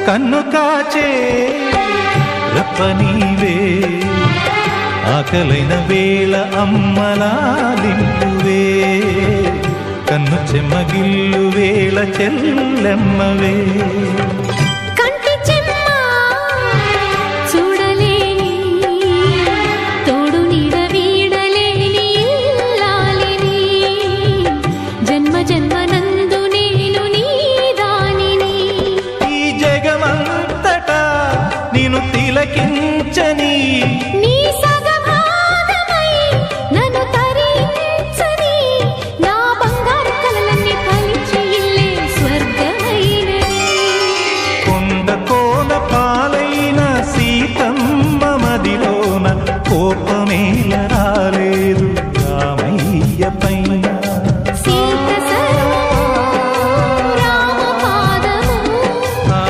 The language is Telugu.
కన్ను కాచే రప్ప నీవే ఆకలైన వేళ అమ్మలాలింపువే కన్ను చెమ్మగిల్లు వేళ చెల్లెమ్మవే నీ